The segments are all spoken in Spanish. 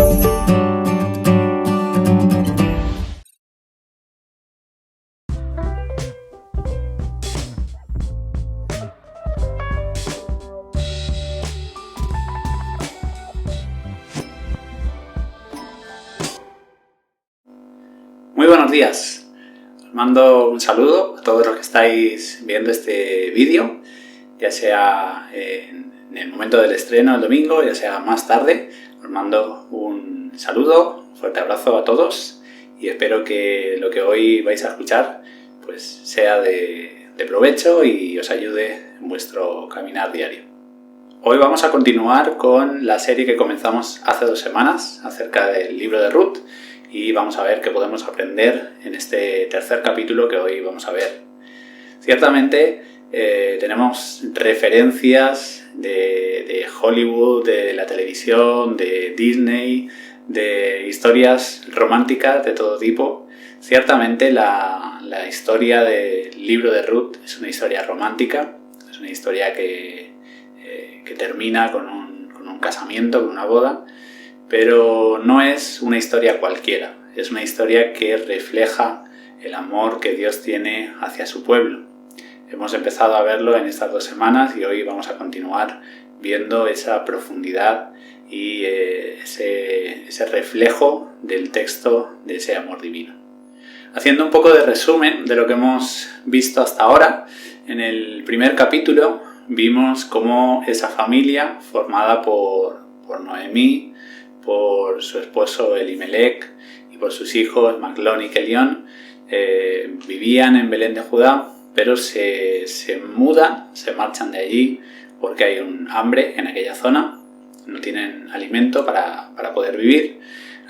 Muy buenos días, os mando un saludo a todos los que estáis viendo este vídeo, ya sea en el momento del estreno el domingo, ya sea más tarde. Os mando un saludo, un fuerte abrazo a todos y espero que lo que hoy vais a escuchar pues sea de provecho y os ayude en vuestro caminar diario. Hoy vamos a continuar con la serie que comenzamos hace 2 semanas acerca del libro de Ruth y vamos a ver qué podemos aprender en este tercer capítulo que hoy vamos a ver. Ciertamente tenemos referencias de Hollywood, de la televisión, de Disney, de historias románticas de todo tipo. Ciertamente la historia del libro de Ruth es una historia romántica, es una historia que termina con un casamiento, con una boda, pero no es una historia cualquiera, es una historia que refleja el amor que Dios tiene hacia su pueblo. Hemos empezado a verlo en estas 2 semanas y hoy vamos a continuar viendo esa profundidad y ese reflejo del texto de ese amor divino. Haciendo un poco de resumen de lo que hemos visto hasta ahora, en el primer capítulo vimos cómo esa familia formada por Noemí, por su esposo Elimelech y por sus hijos Maglón y Kelión vivían en Belén de Judá, pero se mudan, se marchan de allí porque hay un hambre en aquella zona, no tienen alimento para poder vivir,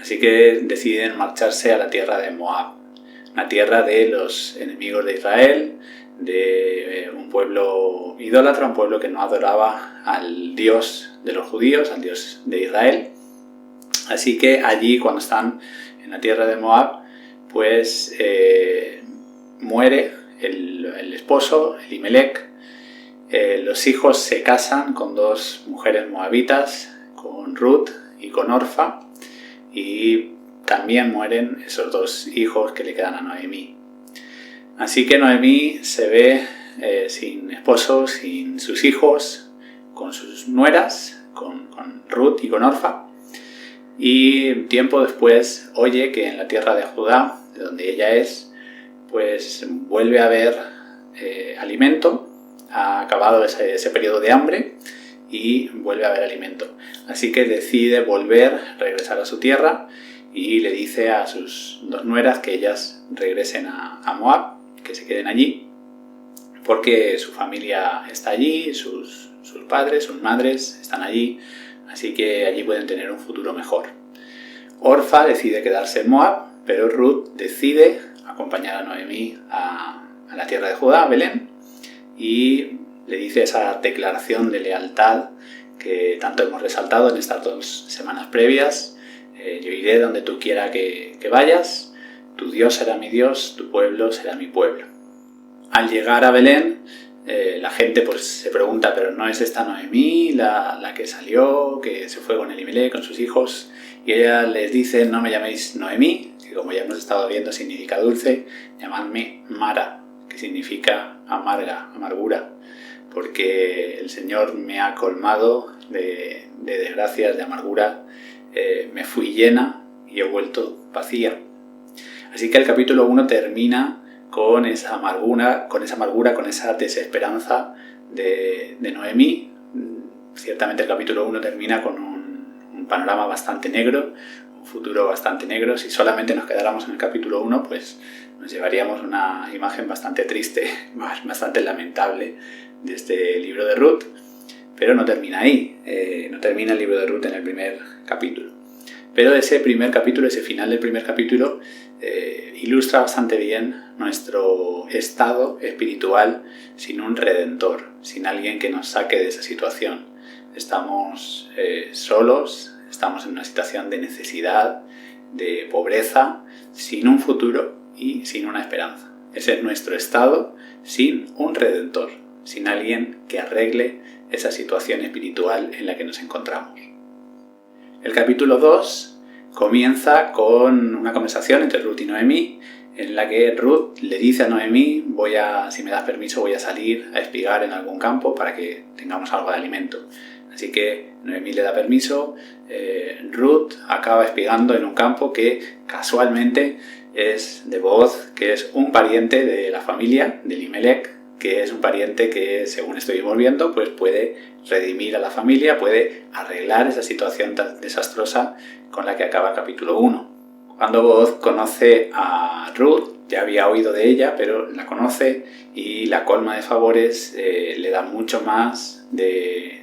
así que deciden marcharse a la tierra de Moab, una tierra de los enemigos de Israel, de un pueblo idólatra, un pueblo que no adoraba al Dios de los judíos, al Dios de Israel. Así que allí, cuando están en la tierra de Moab, pues muere el esposo, Elimelech. Los hijos se casan con 2 mujeres moabitas, con Ruth y con Orfa, y también mueren esos 2 hijos que le quedan a Noemí. Así que Noemí se ve sin esposo, sin sus hijos, con sus nueras, con Ruth y con Orfa. Y tiempo después oye que en la tierra de Judá, de donde ella es, pues vuelve a haber alimento, ha acabado ese periodo de hambre y vuelve a haber alimento. Así que decide regresar a su tierra y le dice a sus 2 nueras que ellas regresen a Moab, que se queden allí, porque su familia está allí, sus padres, sus madres están allí, así que allí pueden tener un futuro mejor. Orfa decide quedarse en Moab, pero Ruth decide acompañar a Noemí a la tierra de Judá, a Belén, y le dice esa declaración de lealtad que tanto hemos resaltado en estas 2 semanas previas. Yo iré donde tú quieras que vayas, tu Dios será mi Dios, tu pueblo será mi pueblo. Al llegar a Belén, la gente pues se pregunta, ¿pero no es esta Noemí la que salió, que se fue con Elimelech, con sus hijos? Y ella les dice, no me llaméis Noemí, que como ya hemos estado viendo significa dulce, llamadme Mara, que significa amarga, amargura, porque el Señor me ha colmado de desgracias, de amargura, me fui llena y he vuelto vacía. Así que el capítulo 1 termina con esa amargura, con esa desesperanza de Noemí. Ciertamente el capítulo 1 termina con un panorama bastante negro, un futuro bastante negro. Si solamente nos quedáramos en el capítulo 1, pues nos llevaríamos una imagen bastante triste, bastante lamentable de este libro de Ruth. Pero no termina ahí, no termina el libro de Ruth en el primer capítulo. Pero ese primer capítulo, ese final del primer capítulo, ilustra bastante bien nuestro estado espiritual sin un redentor, sin alguien que nos saque de esa situación. Estamos solos, estamos en una situación de necesidad, de pobreza, sin un futuro y sin una esperanza. Ese es nuestro estado sin un redentor, sin alguien que arregle esa situación espiritual en la que nos encontramos. El capítulo 2 comienza con una conversación entre Ruth y Noemí, en la que Ruth le dice a Noemí: si me das permiso, voy a salir a espigar en algún campo para que tengamos algo de alimento. Así que Noemí le da permiso. Ruth acaba espigando en un campo que casualmente es de Booz, que es un pariente de la familia de Elimelech, que es un pariente que, según estuvimos viendo, pues puede redimir a la familia, puede arreglar esa situación tan desastrosa con la que acaba el capítulo 1. Cuando Booz conoce a Ruth, ya había oído de ella, pero la conoce y la colma de favores, le da mucho más de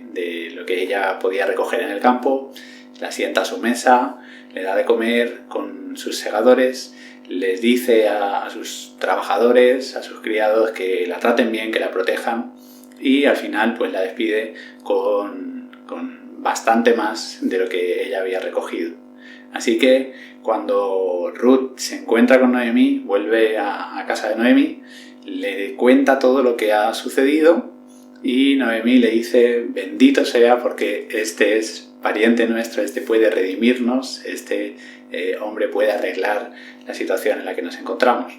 lo que ella podía recoger en el campo, la sienta a su mesa, le da de comer con sus segadores, les dice a sus trabajadores, a sus criados, que la traten bien, que la protejan, y al final pues la despide con bastante más de lo que ella había recogido. Así que cuando Ruth se encuentra con Noemí, vuelve a casa de Noemí, le cuenta todo lo que ha sucedido y Noemí le dice: bendito sea, porque este es pariente nuestro, este puede redimirnos, este hombre puede arreglar la situación en la que nos encontramos.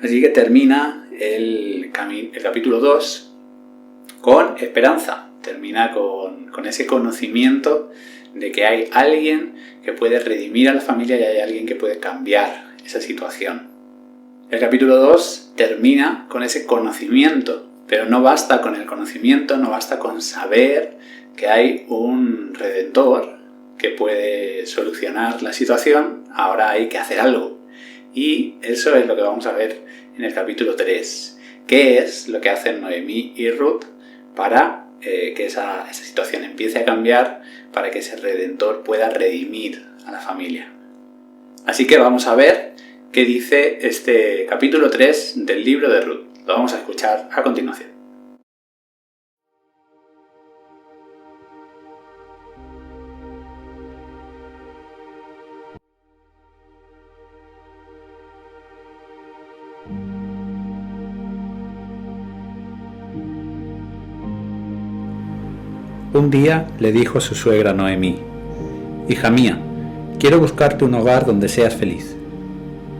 Así que termina el capítulo 2 con esperanza, termina con ese conocimiento de que hay alguien que puede redimir a la familia y hay alguien que puede cambiar esa situación. El capítulo 2 termina con ese conocimiento, pero no basta con el conocimiento, no basta con saber que hay un redentor que puede solucionar la situación. Ahora hay que hacer algo. Y eso es lo que vamos a ver en el capítulo 3. ¿Qué es lo que hacen Noemí y Ruth para que esa situación empiece a cambiar, para que ese redentor pueda redimir a la familia? Así que vamos a ver qué dice este capítulo 3 del libro de Ruth. Lo vamos a escuchar a continuación. Un día le dijo su suegra Noemí: «Hija mía, quiero buscarte un hogar donde seas feliz.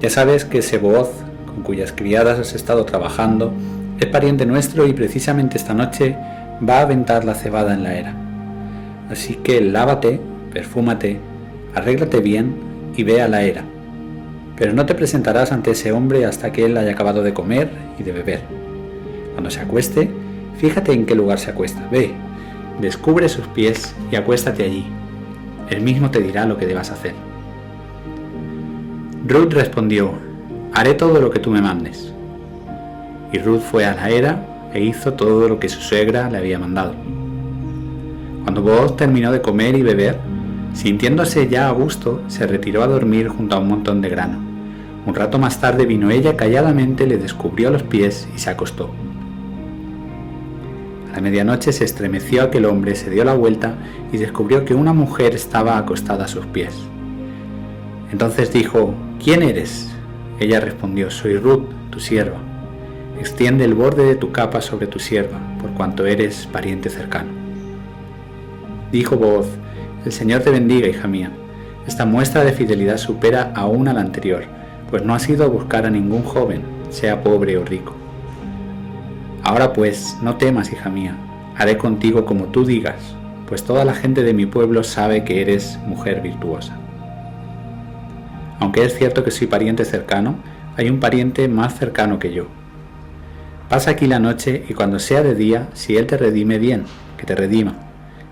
Ya sabes que ese Booz, con cuyas criadas has estado trabajando, es pariente nuestro y precisamente esta noche va a aventar la cebada en la era. Así que lávate, perfúmate, arréglate bien y ve a la era. Pero no te presentarás ante ese hombre hasta que él haya acabado de comer y de beber. Cuando se acueste, fíjate en qué lugar se acuesta. Ve, descubre sus pies y acuéstate allí. Él mismo te dirá lo que debas hacer». Ruth respondió: «Haré todo lo que tú me mandes». Y Ruth fue a la era e hizo todo lo que su suegra le había mandado. Cuando Booz terminó de comer y beber, sintiéndose ya a gusto, se retiró a dormir junto a un montón de grano. Un rato más tarde vino ella calladamente, le descubrió los pies y se acostó. A la medianoche se estremeció aquel hombre, se dio la vuelta y descubrió que una mujer estaba acostada a sus pies. Entonces dijo: «¿Quién eres?». Ella respondió: «Soy Ruth, tu sierva. Extiende el borde de tu capa sobre tu sierva, por cuanto eres pariente cercano». Dijo Booz: «El Señor te bendiga, hija mía. Esta muestra de fidelidad supera aún a la anterior, pues no has ido a buscar a ningún joven, sea pobre o rico. Ahora pues, no temas, hija mía, haré contigo como tú digas, pues toda la gente de mi pueblo sabe que eres mujer virtuosa. Aunque es cierto que soy pariente cercano, hay un pariente más cercano que yo. Pasa aquí la noche y cuando sea de día, si él te redime bien, que te redima,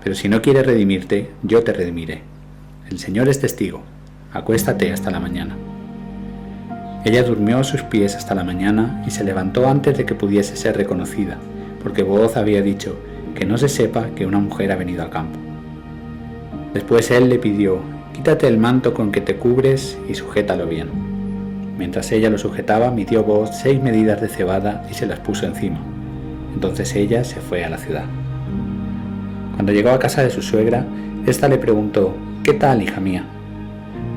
pero si no quiere redimirte, yo te redimiré. El Señor es testigo. Acuéstate hasta la mañana». Ella durmió a sus pies hasta la mañana y se levantó antes de que pudiese ser reconocida, porque Booz había dicho: «Que no se sepa que una mujer ha venido al campo». Después él le pidió: «Quítate el manto con que te cubres y sujétalo bien». Mientras ella lo sujetaba, midió Booz 6 medidas de cebada y se las puso encima. Entonces ella se fue a la ciudad. Cuando llegó a casa de su suegra, ésta le preguntó: «¿Qué tal, hija mía?».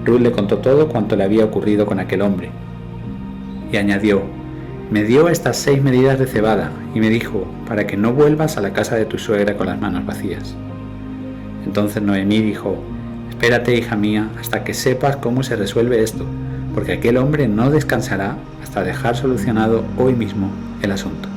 Ruth le contó todo cuanto le había ocurrido con aquel hombre. Y añadió: «Me dio estas 6 medidas de cebada y me dijo: para que no vuelvas a la casa de tu suegra con las manos vacías». Entonces Noemí dijo: Espérate, hija mía, hasta que sepas cómo se resuelve esto, porque aquel hombre no descansará hasta dejar solucionado hoy mismo el asunto.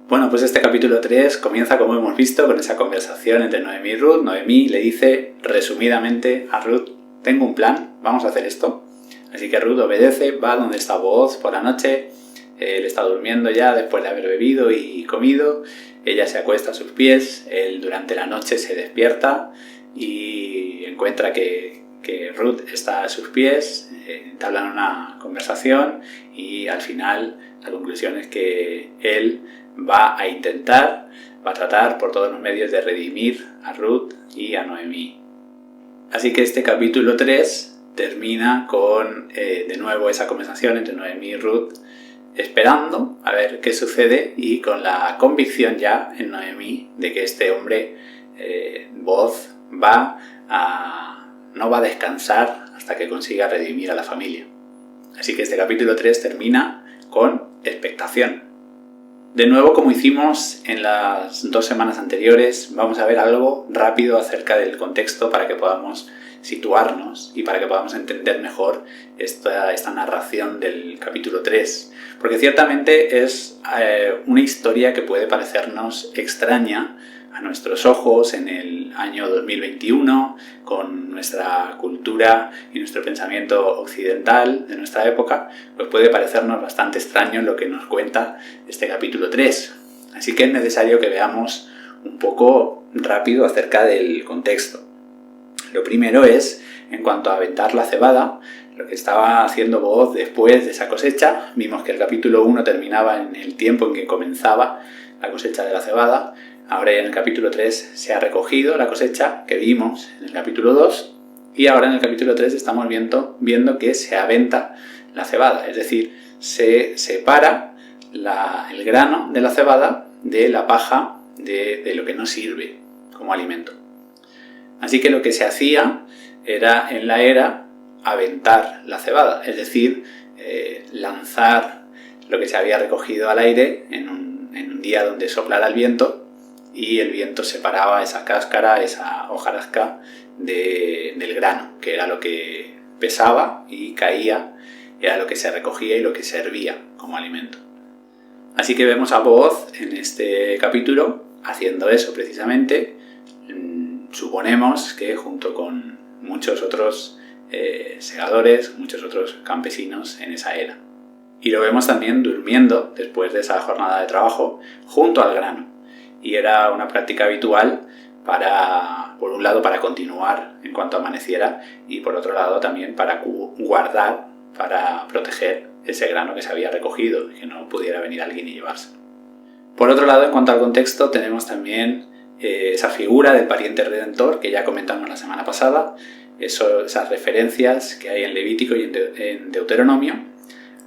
Bueno, pues este capítulo 3 comienza, como hemos visto, con esa conversación entre Noemí y Ruth. Noemí le dice resumidamente a Ruth: tengo un plan, vamos a hacer esto. Así que Ruth obedece, va donde está Booz por la noche. Él está durmiendo ya después de haber bebido y comido. Ella se acuesta a sus pies. Él durante la noche se despierta y encuentra que Ruth está a sus pies. Entablan una conversación y al final la conclusión es que él va a tratar por todos los medios de redimir a Ruth y a Noemí. Así que este capítulo 3 termina con de nuevo esa conversación entre Noemí y Ruth, esperando a ver qué sucede y con la convicción ya en Noemí de que este hombre, Booz, no va a descansar hasta que consiga redimir a la familia. Así que este capítulo 3 termina con expectación. De nuevo, como hicimos en las 2 semanas anteriores, vamos a ver algo rápido acerca del contexto para que podamos situarnos y para que podamos entender mejor esta narración del capítulo 3. Porque ciertamente es una historia que puede parecernos extraña a nuestros ojos en el año 2021, con nuestra cultura y nuestro pensamiento occidental de nuestra época, pues puede parecernos bastante extraño lo que nos cuenta este capítulo 3. Así que es necesario que veamos un poco rápido acerca del contexto. Lo primero es, en cuanto a aventar la cebada, lo que estaba haciendo Booz después de esa cosecha. Vimos que el capítulo 1 terminaba en el tiempo en que comenzaba la cosecha de la cebada. Ahora ya en el capítulo 3 se ha recogido la cosecha que vimos en el capítulo 2 y ahora en el capítulo 3 estamos viendo que se aventa la cebada, es decir, se separa el grano de la cebada de la paja de lo que no sirve como alimento. Así que lo que se hacía era en la era aventar la cebada, es decir, lanzar lo que se había recogido al aire en un día donde soplara el viento y el viento separaba esa cáscara, esa hojarasca del grano, que era lo que pesaba y caía, era lo que se recogía y lo que servía como alimento. Así que vemos a Booz en este capítulo haciendo eso precisamente. Suponemos que junto con muchos otros segadores, muchos otros campesinos en esa era. Y lo vemos también durmiendo después de esa jornada de trabajo junto al grano. Y era una práctica habitual por un lado para continuar en cuanto amaneciera y por otro lado también para guardar, para proteger ese grano que se había recogido y que no pudiera venir alguien y llevarse. Por otro lado, en cuanto al contexto, tenemos también esa figura del pariente redentor que ya comentamos la semana pasada, esas referencias que hay en Levítico y en Deuteronomio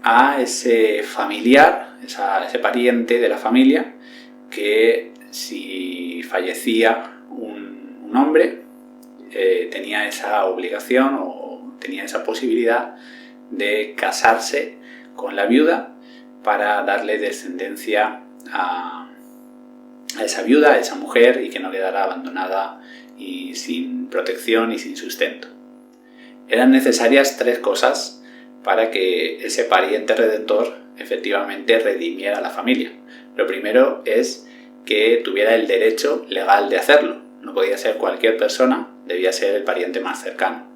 a ese familiar, ese pariente de la familia que si fallecía un hombre tenía esa obligación o tenía esa posibilidad de casarse con la viuda para darle descendencia a esa viuda, a esa mujer, y que no quedara abandonada y sin protección y sin sustento. Eran necesarias 3 cosas para que ese pariente redentor efectivamente redimiera a la familia. Lo primero es que tuviera el derecho legal de hacerlo. No podía ser cualquier persona, debía ser el pariente más cercano.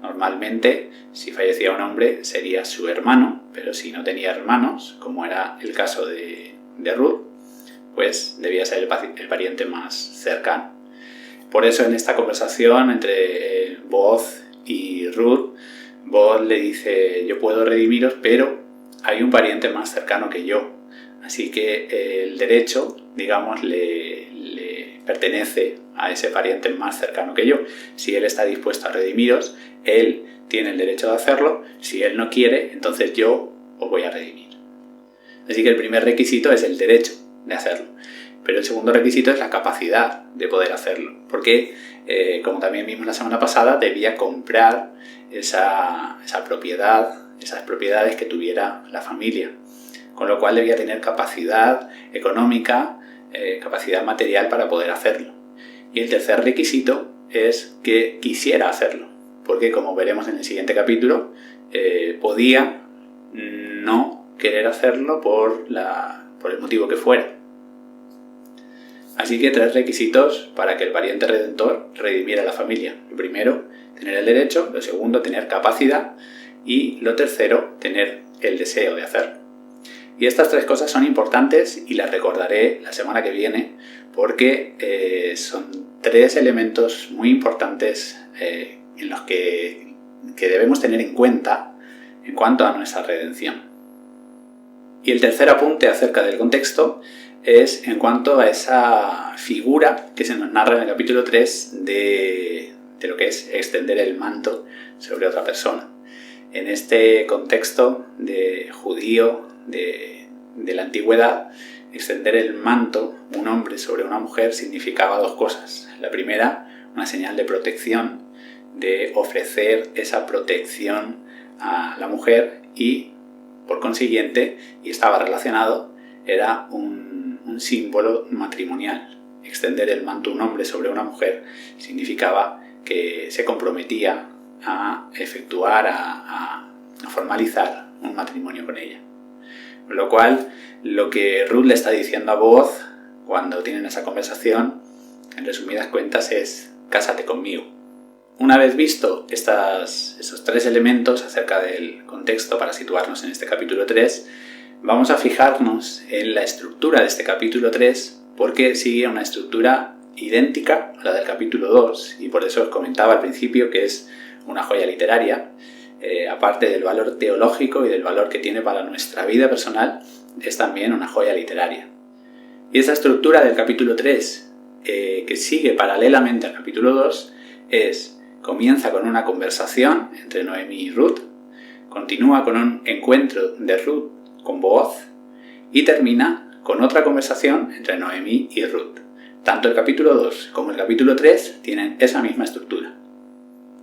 Normalmente, si fallecía un hombre, sería su hermano, pero si no tenía hermanos, como era el caso de Ruth, pues debía ser el pariente más cercano. Por eso en esta conversación entre Booz y Ruth, Booz le dice: yo puedo redimiros, pero hay un pariente más cercano que yo. Así que el derecho, digamos, le pertenece a ese pariente más cercano que yo. Si él está dispuesto a redimiros, él tiene el derecho de hacerlo. Si él no quiere, entonces yo os voy a redimir. Así que el primer requisito es el derecho de hacerlo. Pero el segundo requisito es la capacidad de poder hacerlo, porque, como también vimos la semana pasada, debía comprar esa propiedad, esas propiedades que tuviera la familia, con lo cual debía tener capacidad económica, capacidad material para poder hacerlo. Y el tercer requisito es que quisiera hacerlo, porque como veremos en el siguiente capítulo, podía no querer hacerlo por el motivo que fuera. Así que 3 requisitos para que el pariente redentor redimiera a la familia. Lo primero, tener el derecho. Lo segundo, tener capacidad. Y lo tercero, tener el deseo de hacerlo. Y estas 3 cosas son importantes y las recordaré la semana que viene porque son 3 elementos muy importantes en los que debemos tener en cuenta en cuanto a nuestra redención. Y el tercer apunte acerca del contexto es en cuanto a esa figura que se nos narra en el capítulo 3 de lo que es extender el manto sobre otra persona. En este contexto de judío de la antigüedad, extender el manto, un hombre sobre una mujer, significaba 2 cosas. La primera, una señal de protección, de ofrecer esa protección a la mujer y, por consiguiente, y estaba relacionado, era un símbolo matrimonial. Extender el manto un hombre sobre una mujer significaba que se comprometía a efectuar, a formalizar un matrimonio con ella. Con lo cual, lo que Ruth le está diciendo a Booz cuando tienen esa conversación, en resumidas cuentas, es: cásate conmigo. Una vez visto esos 3 elementos acerca del contexto para situarnos en este capítulo 3, vamos a fijarnos en la estructura de este capítulo 3 porque sigue una estructura idéntica a la del capítulo 2 y por eso os comentaba al principio que es una joya literaria. Aparte del valor teológico y del valor que tiene para nuestra vida personal, es también una joya literaria. Y esa estructura del capítulo 3, que sigue paralelamente al capítulo 2, comienza con una conversación entre Noemí y Ruth, continúa con un encuentro de Ruth con Booz y termina con otra conversación entre Noemí y Ruth. Tanto el capítulo 2 como el capítulo 3 tienen esa misma estructura.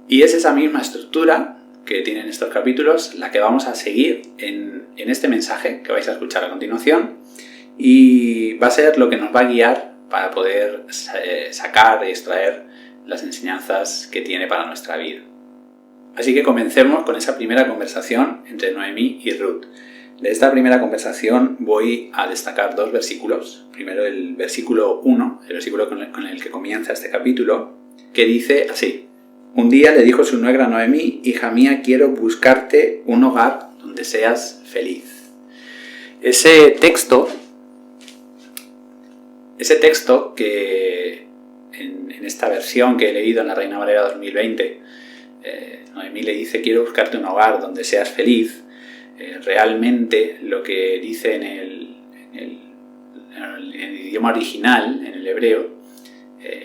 Y es esa misma estructura que tienen estos capítulos la que vamos a seguir en este mensaje que vais a escuchar a continuación y va a ser lo que nos va a guiar para poder sacar y extraer las enseñanzas que tiene para nuestra vida. Así que comencemos con esa primera conversación entre Noemí y Ruth. De esta primera conversación voy a destacar 2 versículos. Primero el versículo 1, el versículo con el que comienza este capítulo, que dice así: Un día le dijo su nuera Noemí: hija mía, quiero buscarte un hogar donde seas feliz. Ese texto que en esta versión que he leído en la Reina Valera 2020, Noemí le dice: quiero buscarte un hogar donde seas feliz. Realmente lo que dice en el idioma original, en el hebreo,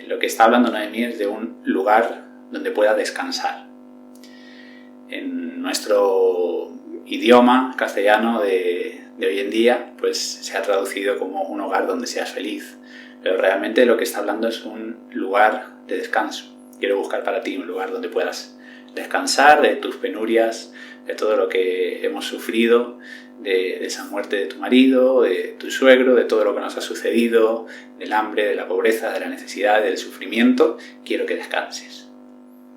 lo que está hablando Noemí es de un lugar donde pueda descansar. En nuestro idioma castellano de hoy en día, pues se ha traducido como un hogar donde seas feliz. Pero realmente lo que está hablando es un lugar de descanso. Quiero buscar para ti un lugar donde puedas descansar de tus penurias, de todo lo que hemos sufrido, de esa muerte de tu marido, de tu suegro, de todo lo que nos ha sucedido, del hambre, de la pobreza, de la necesidad, del sufrimiento. Quiero que descanses.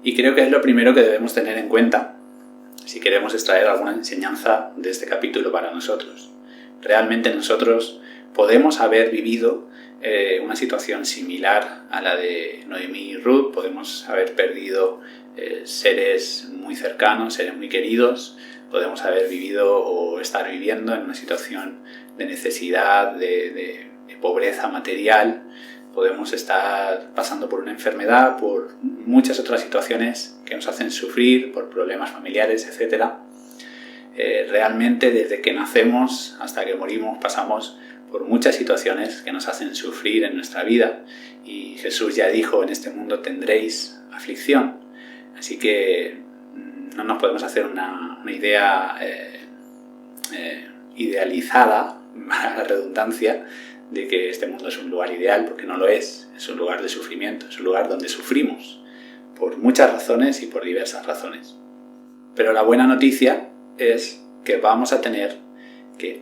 Y creo que es lo primero que debemos tener en cuenta si queremos extraer alguna enseñanza de este capítulo para nosotros. Realmente nosotros podemos haber vivido una situación similar a la de Noemí y Ruth, podemos haber perdido seres muy cercanos, seres muy queridos, podemos haber vivido o estar viviendo en una situación de necesidad, de pobreza material, podemos estar pasando por una enfermedad, por muchas otras situaciones que nos hacen sufrir, por problemas familiares, etc. Realmente desde que nacemos hasta que morimos pasamos por muchas situaciones que nos hacen sufrir en nuestra vida y Jesús ya dijo: en este mundo tendréis aflicción. Así que no nos podemos hacer una idea idealizada, para la redundancia, de que este mundo es un lugar ideal, porque no lo es un lugar de sufrimiento, es un lugar donde sufrimos por muchas razones y por diversas razones. Pero la buena noticia es que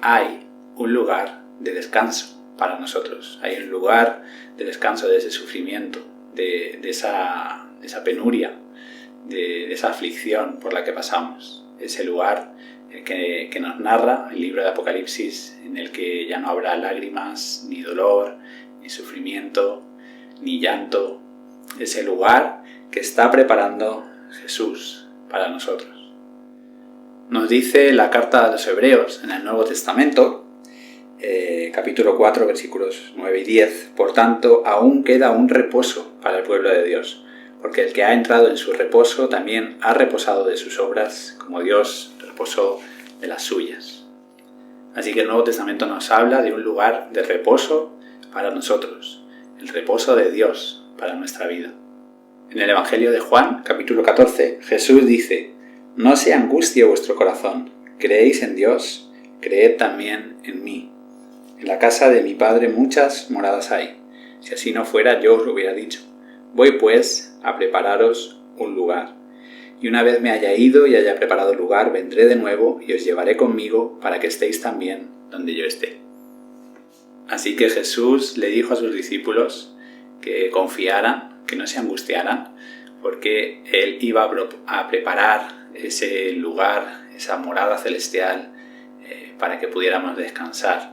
hay un lugar de descanso para nosotros, hay un lugar de descanso de ese sufrimiento, de esa penuria, de esa aflicción por la que pasamos, ese lugar que nos narra el libro de Apocalipsis, en el que ya no habrá lágrimas, ni dolor, ni sufrimiento, ni llanto, ese lugar que está preparando Jesús para nosotros. Nos dice la carta a los Hebreos en el Nuevo Testamento, capítulo 4, versículos 9 y 10, por tanto, aún queda un reposo para el pueblo de Dios, porque el que ha entrado en su reposo también ha reposado de sus obras, como Dios reposó de las suyas. Así que el Nuevo Testamento nos habla de un lugar de reposo para nosotros, el reposo de Dios para nuestra vida. En el Evangelio de Juan, capítulo 14, Jesús dice: no se angustie vuestro corazón, creéis en Dios, creed también en mí. En la casa de mi Padre muchas moradas hay. Si así no fuera, yo os lo hubiera dicho. Voy pues a prepararos un lugar. Y una vez me haya ido y haya preparado el lugar, vendré de nuevo y os llevaré conmigo para que estéis también donde yo esté. Así que Jesús le dijo a sus discípulos que confiaran, que no se angustiaran, porque Él iba a preparar ese lugar, esa morada celestial, para que pudiéramos descansar.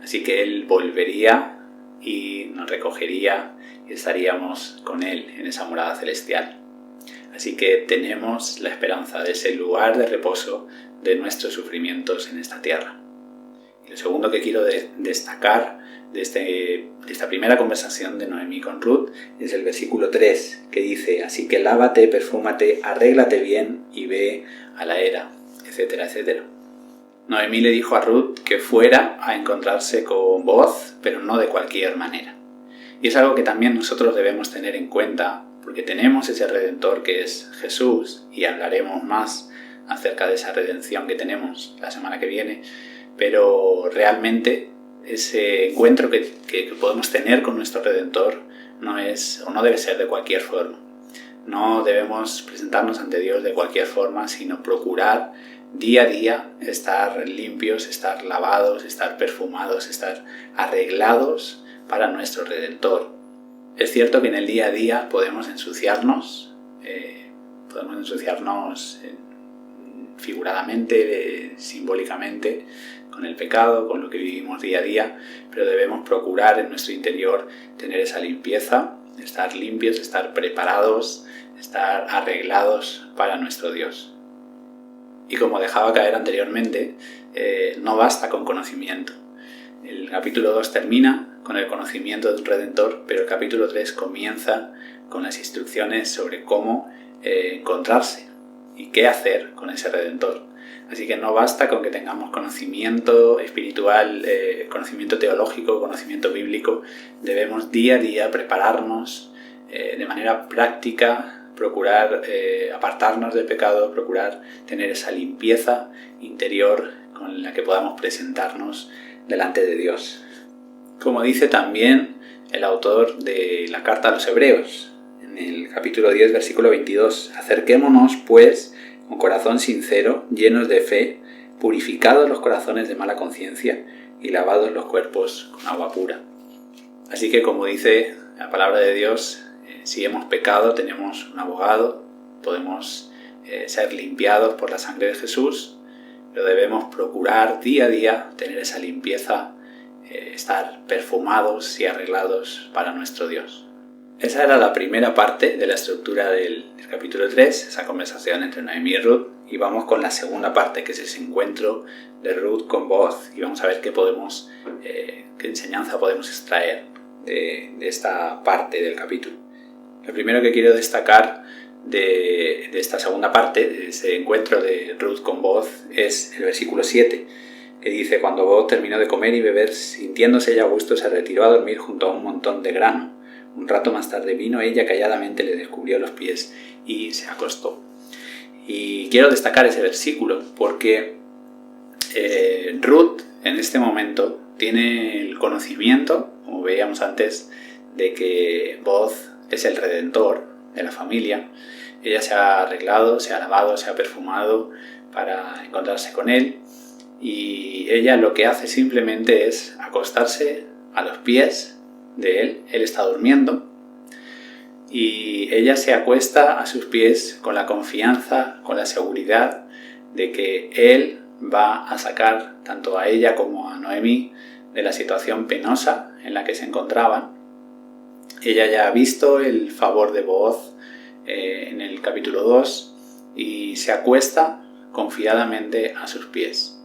Así que Él volvería y nos recogería y estaríamos con Él en esa morada celestial. Así que tenemos la esperanza de ese lugar de reposo de nuestros sufrimientos en esta tierra. Y lo segundo que quiero destacar de esta primera conversación de Noemí con Ruth es el versículo 3, que dice: así que lávate, perfúmate, arréglate bien y ve a la era, etcétera, etcétera. Noemí le dijo a Ruth que fuera a encontrarse con Booz, pero no de cualquier manera. Y es algo que también nosotros debemos tener en cuenta, porque tenemos ese Redentor que es Jesús, y hablaremos más acerca de esa redención que tenemos la semana que viene, pero realmente ese encuentro que podemos tener con nuestro Redentor no es o no debe ser de cualquier forma. No debemos presentarnos ante Dios de cualquier forma, sino procurar día a día estar limpios, estar lavados, estar perfumados, estar arreglados para nuestro Redentor. Es cierto que en el día a día podemos ensuciarnos figuradamente, simbólicamente, con el pecado, con lo que vivimos día a día, pero debemos procurar en nuestro interior tener esa limpieza, estar limpios, estar preparados, estar arreglados para nuestro Dios. Y como dejaba caer anteriormente, no basta con conocimiento. El capítulo 2 termina con el conocimiento de un Redentor, pero el capítulo 3 comienza con las instrucciones sobre cómo encontrarse y qué hacer con ese Redentor. Así que no basta con que tengamos conocimiento espiritual, conocimiento teológico, conocimiento bíblico. Debemos día a día prepararnos de manera práctica, procurar apartarnos del pecado, procurar tener esa limpieza interior con la que podamos presentarnos delante de Dios. Como dice también el autor de la carta a los Hebreos, en el capítulo 10, versículo 22, acerquémonos pues con corazón sincero, llenos de fe, purificados los corazones de mala conciencia y lavados los cuerpos con agua pura. Así que, como dice la palabra de Dios, si hemos pecado tenemos un abogado, podemos ser limpiados por la sangre de Jesús, pero debemos procurar día a día tener esa limpieza, estar perfumados y arreglados para nuestro Dios. Esa era la primera parte de la estructura del capítulo 3, esa conversación entre Noemí y Ruth, y vamos con la segunda parte, que es ese encuentro de Ruth con Booz, y vamos a ver qué enseñanza podemos extraer de esta parte del capítulo. Lo primero que quiero destacar de esta segunda parte, de ese encuentro de Ruth con Booz, es el versículo 7, que dice: cuando Booz terminó de comer y beber, sintiéndose ya a gusto, se retiró a dormir junto a un montón de grano. Un rato más tarde vino ella, calladamente le descubrió los pies y se acostó. Y quiero destacar ese versículo porque Ruth en este momento tiene el conocimiento, como veíamos antes, de que Booz es el redentor de la familia. Ella se ha arreglado, se ha lavado, se ha perfumado para encontrarse con él, y ella lo que hace simplemente es acostarse a los pies de él. Él está durmiendo y ella se acuesta a sus pies con la confianza, con la seguridad de que él va a sacar tanto a ella como a Noemí de la situación penosa en la que se encontraban. Ella ya ha visto el favor de Booz en el capítulo 2 y se acuesta confiadamente a sus pies.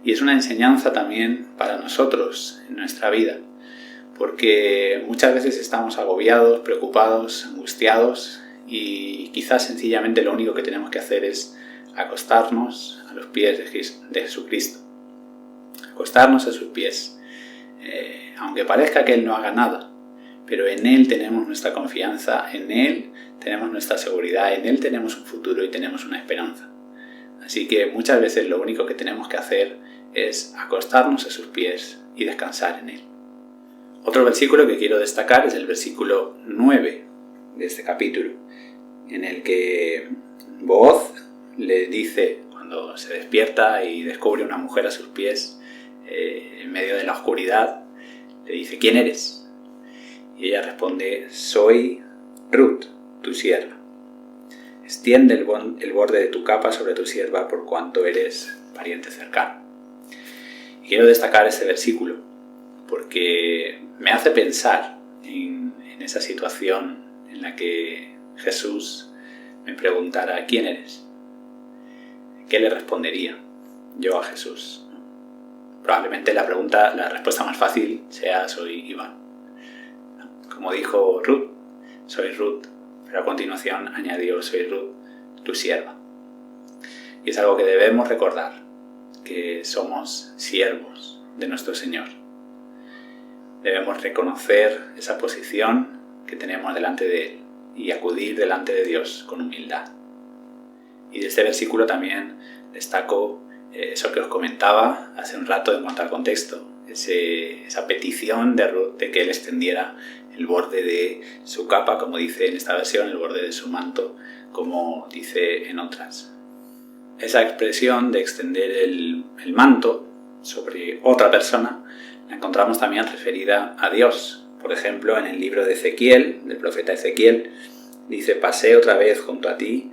Y es una enseñanza también para nosotros en nuestra vida, porque muchas veces estamos agobiados, preocupados, angustiados, y quizás sencillamente lo único que tenemos que hacer es acostarnos a los pies de Jesucristo. Acostarnos a sus pies, aunque parezca que Él no haga nada, pero en Él tenemos nuestra confianza, en Él tenemos nuestra seguridad, en Él tenemos un futuro y tenemos una esperanza. Así que muchas veces lo único que tenemos que hacer es acostarnos a sus pies y descansar en Él. Otro versículo que quiero destacar es el versículo 9 de este capítulo, en el que Booz le dice, cuando se despierta y descubre una mujer a sus pies en medio de la oscuridad, le dice: ¿quién eres? Y ella responde: soy Ruth, tu sierva. Extiende el borde de tu capa sobre tu sierva, por cuanto eres pariente cercano. Y quiero destacar este versículo porque me hace pensar en esa situación en la que Jesús me preguntara: ¿quién eres? ¿Qué le respondería yo a Jesús? Probablemente la respuesta más fácil sea: soy Iván. Como dijo Ruth, soy Ruth, pero a continuación añadió: soy Ruth, tu sierva. Y es algo que debemos recordar, que somos siervos de nuestro Señor. Debemos reconocer esa posición que tenemos delante de Él y acudir delante de Dios con humildad. Y de este versículo también destaco eso que os comentaba hace un rato en cuanto al contexto, esa petición de Ruth de que Él extendiera el borde de su capa, como dice en esta versión, el borde de su manto, como dice en otras. Esa expresión de extender el manto sobre otra persona la encontramos también referida a Dios. Por ejemplo, en el libro de Ezequiel, del profeta Ezequiel, dice: pasé otra vez junto a ti,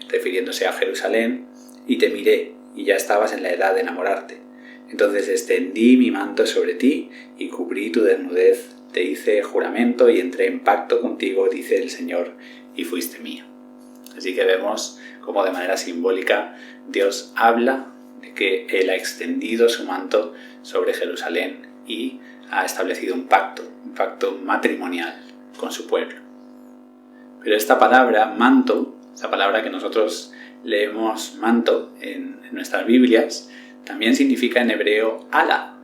refiriéndose a Jerusalén, y te miré, y ya estabas en la edad de enamorarte. Entonces extendí mi manto sobre ti y cubrí tu desnudez, te hice juramento y entré en pacto contigo, dice el Señor, y fuiste mío. Así que vemos cómo de manera simbólica Dios habla de que Él ha extendido su manto sobre Jerusalén y ha establecido un pacto matrimonial con su pueblo. Pero esta palabra manto, esta palabra que nosotros leemos manto en nuestras Biblias, también significa en hebreo ala.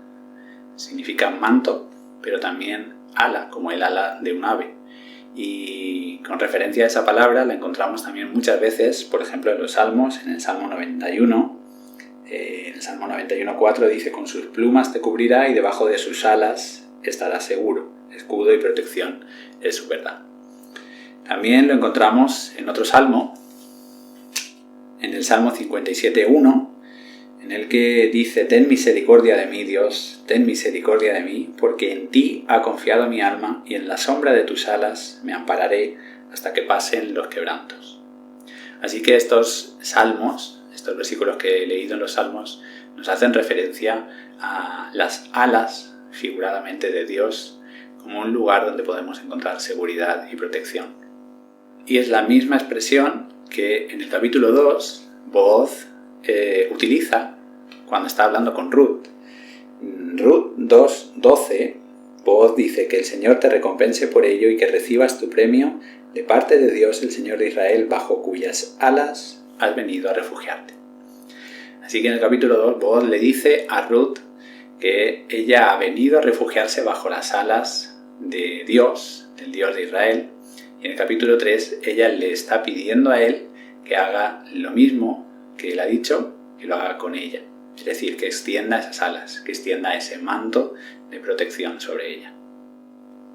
Significa manto, pero también ala, como el ala de un ave. Y con referencia a esa palabra la encontramos también muchas veces, por ejemplo en los Salmos, en el Salmo 91. En el Salmo 91:4 dice: con sus plumas te cubrirá y debajo de sus alas estarás seguro. Escudo y protección es su verdad. También lo encontramos en otro salmo, en el Salmo 57:1, en el que dice: ten misericordia de mí, Dios, ten misericordia de mí, porque en ti ha confiado mi alma y en la sombra de tus alas me ampararé hasta que pasen los quebrantos. Así que estos salmos, estos versículos que he leído en los salmos, nos hacen referencia a las alas, figuradamente, de Dios, como un lugar donde podemos encontrar seguridad y protección. Y es la misma expresión que en el capítulo 2 Booz utiliza cuando está hablando con Ruth. Ruth 2:12, Booz dice: que el Señor te recompense por ello y que recibas tu premio de parte de Dios, el Señor de Israel, bajo cuyas alas has venido a refugiarte. Así que en el capítulo 2 Booz le dice a Ruth que ella ha venido a refugiarse bajo las alas de Dios, del Dios de Israel. Y en el capítulo 3 ella le está pidiendo a él que haga lo mismo que él ha dicho, que lo haga con ella. Es decir, que extienda esas alas, que extienda ese manto de protección sobre ella.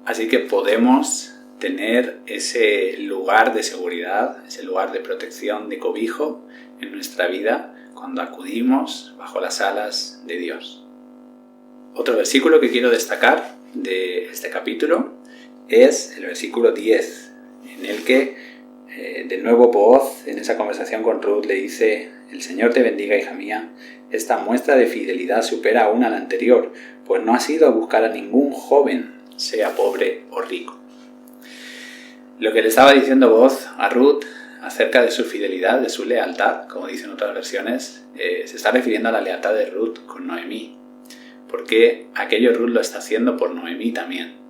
Así que podemos tener ese lugar de seguridad, ese lugar de protección, de cobijo en nuestra vida cuando acudimos bajo las alas de Dios. Otro versículo que quiero destacar de este capítulo es el versículo 10, en el que de nuevo Booz, en esa conversación con Ruth, le dice: «El Señor te bendiga, hija mía, esta muestra de fidelidad supera aún a la anterior, pues no has ido a buscar a ningún joven, sea pobre o rico». Lo que le estaba diciendo Booz a Ruth acerca de su fidelidad, de su lealtad, como dicen otras versiones, se está refiriendo a la lealtad de Ruth con Noemí, porque aquello Ruth lo está haciendo por Noemí también.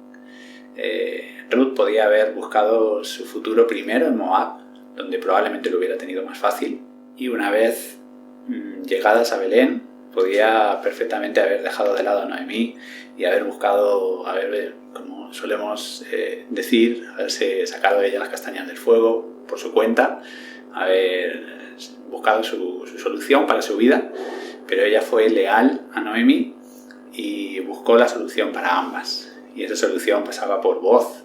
Ruth podía haber buscado su futuro primero en Moab, donde probablemente lo hubiera tenido más fácil, y una vez llegadas a Belén, podía perfectamente haber dejado de lado a Noemí y haber buscado, como solemos decir, haberse sacado de ella las castañas del fuego por su cuenta, haber buscado su solución para su vida, pero ella fue leal a Noemí y buscó la solución para ambas. Y esa solución pasaba por Booz,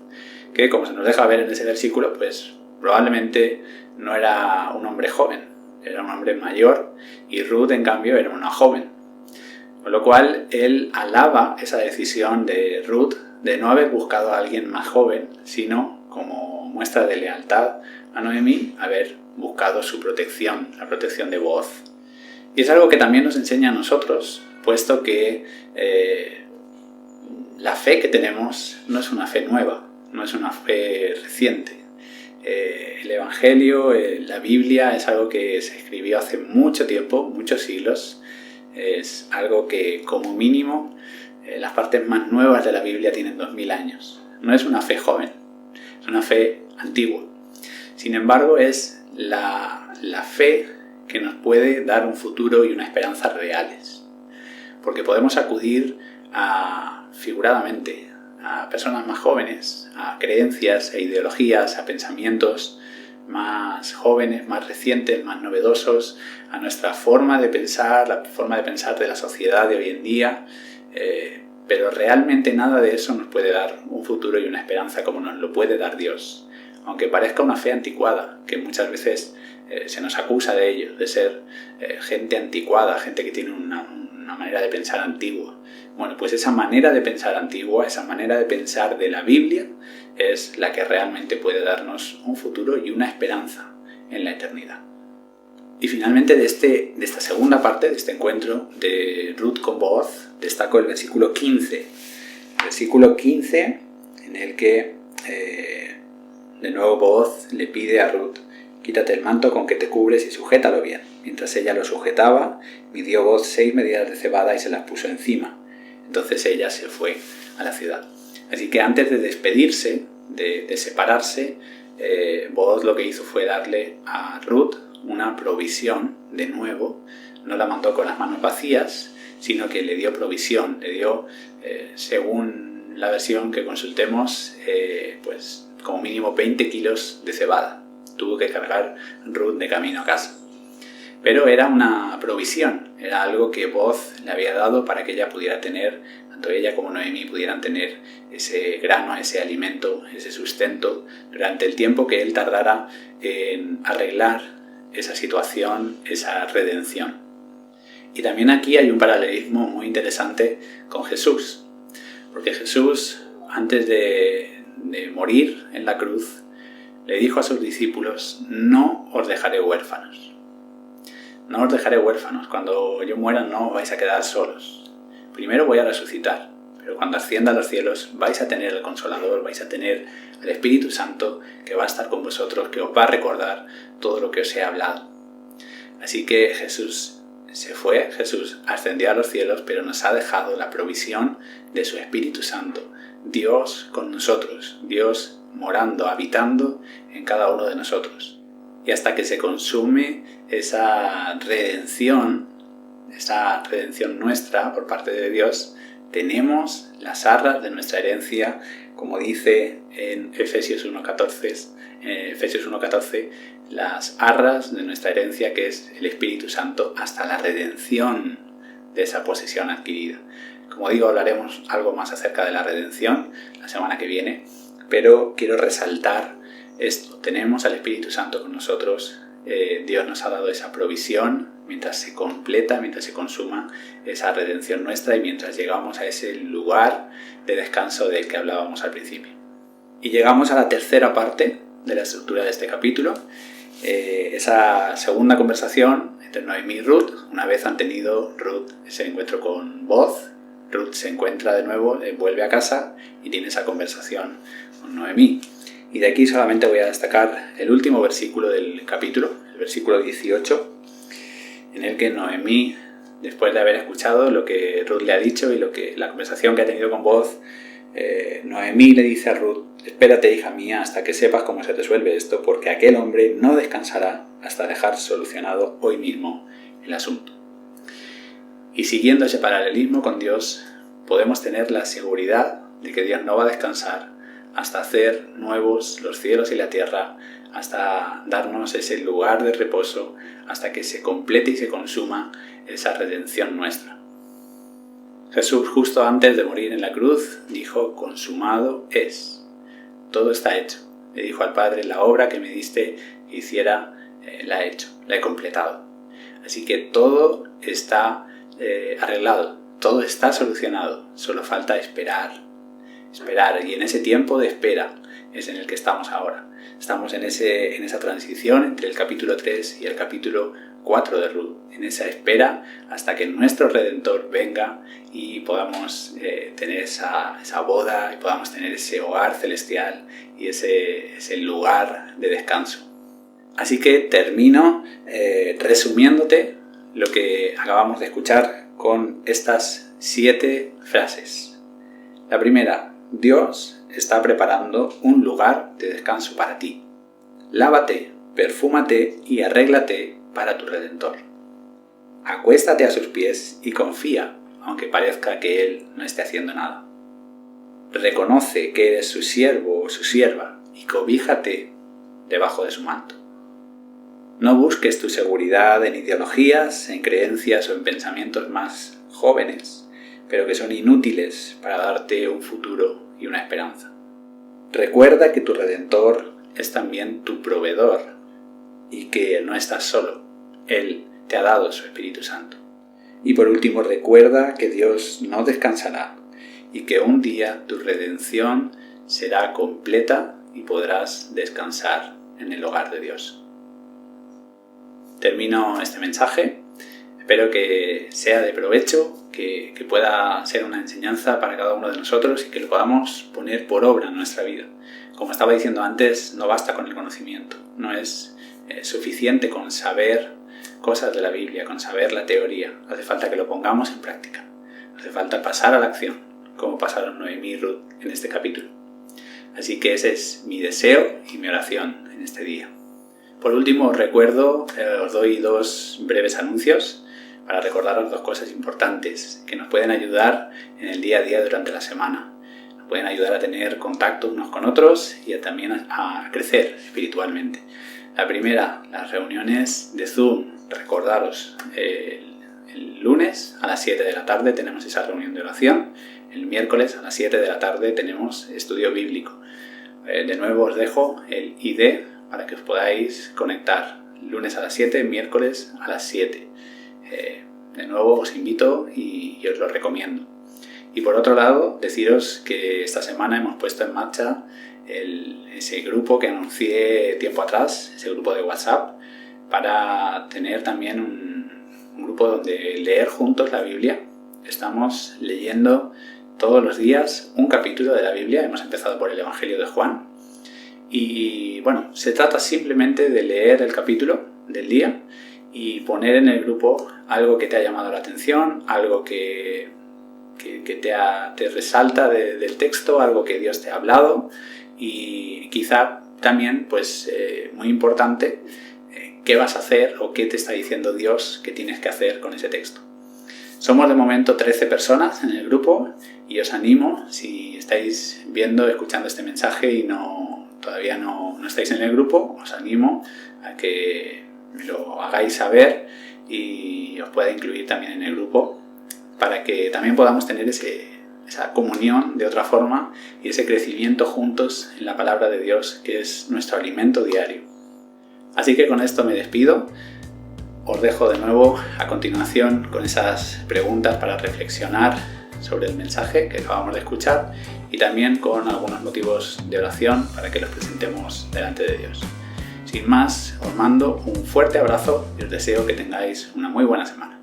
que, como se nos deja ver en ese versículo, pues probablemente no era un hombre joven, era un hombre mayor, y Ruth, en cambio, era una joven. Con lo cual, él alaba esa decisión de Ruth de no haber buscado a alguien más joven, sino, como muestra de lealtad a Noemí, haber buscado su protección, la protección de Booz. Y es algo que también nos enseña a nosotros, puesto que la fe que tenemos no es una fe nueva, no es una fe reciente. El Evangelio, la Biblia, es algo que se escribió hace mucho tiempo, muchos siglos. Es algo que, como mínimo, las partes más nuevas de la Biblia tienen 2000 años. No es una fe joven, es una fe antigua. Sin embargo, es la fe que nos puede dar un futuro y una esperanza reales. Porque podemos acudir figuradamente a personas más jóvenes, a creencias, a ideologías, a pensamientos más jóvenes, más recientes, más novedosos, a nuestra forma de pensar, la forma de pensar de la sociedad de hoy en día, pero realmente nada de eso nos puede dar un futuro y una esperanza como nos lo puede dar Dios. Aunque parezca una fe anticuada, que muchas veces se nos acusa de ello, de ser gente anticuada, gente que tiene una manera de pensar antigua. Bueno, pues esa manera de pensar antigua, esa manera de pensar de la Biblia, es la que realmente puede darnos un futuro y una esperanza en la eternidad. Y finalmente de esta segunda parte, de este encuentro de Ruth con Booz, destaco el versículo 15. El versículo 15 en el que de nuevo Booz le pide a Ruth: «Quítate el manto con que te cubres y sujétalo bien». Mientras ella lo sujetaba, midió Booz 6 medidas de cebada y se las puso encima. Entonces ella se fue a la ciudad. Así que antes de despedirse, de separarse, Booz lo que hizo fue darle a Ruth una provisión de nuevo. No la mandó con las manos vacías, sino que le dio provisión, le dio, según la versión que consultemos, pues como mínimo 20 kilos de cebada. Tuvo que cargar Ruth de camino a casa. Pero era una provisión, era algo que Booz le había dado para que ella pudiera tener, tanto ella como Noemí pudieran tener ese grano, ese alimento, ese sustento durante el tiempo que él tardara en arreglar esa situación, esa redención. Y también aquí hay un paralelismo muy interesante con Jesús, porque Jesús, antes de morir en la cruz, le dijo a sus discípulos: «No os dejaré huérfanos. No os dejaré huérfanos, cuando yo muera no os vais a quedar solos. Primero voy a resucitar, pero cuando ascienda a los cielos vais a tener el Consolador, vais a tener al Espíritu Santo que va a estar con vosotros, que os va a recordar todo lo que os he hablado». Así que Jesús se fue, Jesús ascendió a los cielos, pero nos ha dejado la provisión de su Espíritu Santo, Dios con nosotros, Dios morando, habitando en cada uno de nosotros. Y hasta que se consume esa redención nuestra por parte de Dios, tenemos las arras de nuestra herencia, como dice en Efesios 1.14, las arras de nuestra herencia, que es el Espíritu Santo, hasta la redención de esa posesión adquirida. Como digo, hablaremos algo más acerca de la redención la semana que viene, pero quiero resaltar esto. Tenemos al Espíritu Santo con nosotros. Dios nos ha dado esa provisión mientras se completa, mientras se consuma esa redención nuestra y mientras llegamos a ese lugar de descanso del que hablábamos al principio. Y llegamos a la tercera parte de la estructura de este capítulo, esa segunda conversación entre Noemí y Ruth. Una vez han tenido Ruth ese encuentro con Booz, Ruth se encuentra de nuevo, vuelve a casa y tiene esa conversación con Noemí. Y de aquí solamente voy a destacar el último versículo del capítulo, el versículo 18, en el que Noemí, después de haber escuchado lo que Ruth le ha dicho y la conversación que ha tenido con Booz, Noemí le dice a Ruth: espérate, hija mía, hasta que sepas cómo se resuelve esto, porque aquel hombre no descansará hasta dejar solucionado hoy mismo el asunto. Y siguiendo ese paralelismo con Dios, podemos tener la seguridad de que Dios no va a descansar hasta hacer nuevos los cielos y la tierra, hasta darnos ese lugar de reposo, hasta que se complete y se consuma esa redención nuestra. Jesús, justo antes de morir en la cruz, dijo: consumado es. Todo está hecho. Le dijo al Padre: la obra que me diste que hiciera, la he hecho, la he completado. Así que todo está arreglado, todo está solucionado, solo falta esperar, y en ese tiempo de espera es en el que estamos ahora. Estamos en esa transición entre el capítulo 3 y el capítulo 4 de Ruth, en esa espera hasta que nuestro Redentor venga y podamos tener esa boda, y podamos tener ese hogar celestial y ese lugar de descanso. Así que termino resumiéndote lo que acabamos de escuchar con estas 7 frases. La primera: Dios está preparando un lugar de descanso para ti. Lávate, perfúmate y arréglate para tu Redentor. Acuéstate a sus pies y confía, aunque parezca que Él no esté haciendo nada. Reconoce que eres su siervo o su sierva y cobíjate debajo de su manto. No busques tu seguridad en ideologías, en creencias o en pensamientos más jóvenes, pero que son inútiles para darte un futuro y una esperanza. Recuerda que tu Redentor es también tu proveedor y que no estás solo. Él te ha dado su Espíritu Santo. Y por último, recuerda que Dios no descansará y que un día tu redención será completa y podrás descansar en el hogar de Dios. Termino este mensaje. Espero que sea de provecho, que pueda ser una enseñanza para cada uno de nosotros y que lo podamos poner por obra en nuestra vida. Como estaba diciendo antes, no basta con el conocimiento. No es suficiente con saber cosas de la Biblia, con saber la teoría. Hace falta que lo pongamos en práctica. Hace falta pasar a la acción, como pasaron Noemí y Ruth en este capítulo. Así que ese es mi deseo y mi oración en este día. Por último, os doy 2 breves anuncios para recordaros 2 cosas importantes que nos pueden ayudar en el día a día durante la semana. Nos pueden ayudar a tener contacto unos con otros y también a crecer espiritualmente. La primera, las reuniones de Zoom. Recordaros, el lunes a las 7 de la tarde tenemos esa reunión de oración. El miércoles a las 7 de la tarde tenemos estudio bíblico. De nuevo os dejo el ID para que os podáis conectar. Lunes a las 7, miércoles a las 7. De nuevo os invito y os lo recomiendo. Y por otro lado, deciros que esta semana hemos puesto en marcha ese grupo que anuncié tiempo atrás, ese grupo de WhatsApp, para tener también un grupo donde leer juntos la Biblia. Estamos leyendo todos los días un capítulo de la Biblia. Hemos empezado por el Evangelio de Juan. Y bueno, se trata simplemente de leer el capítulo del día y poner en el grupo algo que te ha llamado la atención, algo que te resalta del texto, algo que Dios te ha hablado y quizá también, muy importante, qué vas a hacer o qué te está diciendo Dios que tienes que hacer con ese texto. Somos de momento 13 personas en el grupo y os animo, si estáis escuchando este mensaje y todavía no estáis en el grupo, os animo a que me lo hagáis saber y os pueda incluir también en el grupo. para que también podamos tener esa comunión de otra forma y ese crecimiento juntos en la palabra de Dios, que es nuestro alimento diario. Así que con esto me despido. Os dejo de nuevo a continuación con esas preguntas para reflexionar sobre el mensaje que acabamos de escuchar y también con algunos motivos de oración para que los presentemos delante de Dios. Sin más, os mando un fuerte abrazo y os deseo que tengáis una muy buena semana.